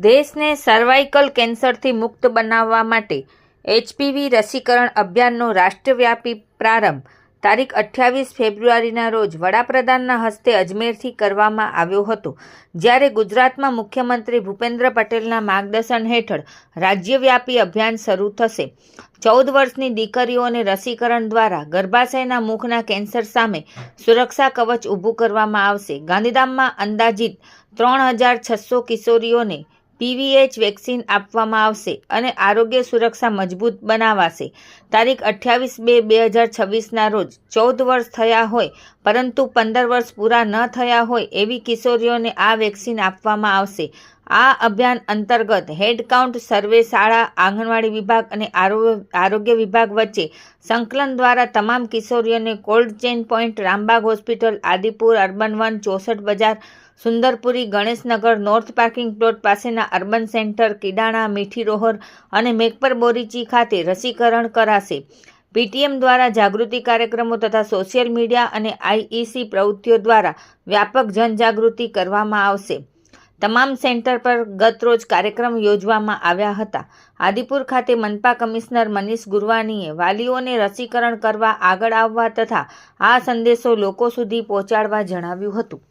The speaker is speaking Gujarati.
દેશને સર્વાઇકલ કેન્સરથી મુક્ત બનાવવા માટે એચપીવી રસીકરણ અભિયાનનો રાષ્ટ્રવ્યાપી પ્રારંભ તારીખ 28 ફેબ્રુઆરીના રોજ વડાપ્રધાનના હસ્તે અજમેરથી કરવામાં આવ્યો હતો, જ્યારે ગુજરાતમાં મુખ્યમંત્રી ભૂપેન્દ્ર પટેલના માર્ગદર્શન હેઠળ રાજ્યવ્યાપી અભિયાન શરૂ થશે। 14 વર્ષની દીકરીઓને રસીકરણ દ્વારા ગર્ભાશયના મુખના કેન્સર સામે સુરક્ષા કવચ ઊભું કરવામાં આવશે। ગાંધીધામમાં અંદાજિત 3600 કિશોરીઓને પીવીએચ વેક્સિન આપવામાં આવશે અને આરોગ્ય સુરક્ષા મજબૂત બનાવાશે। તારીખ 28/2/2026ના રોજ 14 વર્ષ થયા હોય પરંતુ 15 વર્ષ પૂરા ન થયા હોય એવી કિશોરીઓને આ વેક્સિન આપવામાં આવશે। આ અભિયાન અંતર્ગત હેડ કાઉન્ટ સર્વે, શાળા, આંગણવાડી વિભાગ અને આરોગ્ય વિભાગ વચ્ચે સંકલન દ્વારા તમામ કિશોરીઓને cold chain point, Rambagh hospital, Adipur, urban 1, 64 બજાર, Sundarpuri, Ganeshnagar, north parking plot પાસેના અર્બન સેન્ટર, કિડાણા, મીઠી રોહર અને મેઘપર બોરીચી ખાતે રસીકરણ કરાશે। પીટીએમ દ્વારા જાગૃતિ કાર્યક્રમો તથા સોશિયલ મીડિયા અને આઈઈસી પ્રવૃત્તિઓ દ્વારા વ્યાપક જનજાગૃતિ કરવામાં આવશે। તમામ સેન્ટર પર ગતરોજ કાર્યક્રમ યોજવામાં આવ્યા હતા। આદિપુર ખાતે મનપા કમિશનર મનીષ ગુરવાનીએ વાલીઓને રસીકરણ કરવા આગળ આવવા તથા આ સંદેશો લોકો સુધી પહોંચાડવા જણાવ્યું હતું।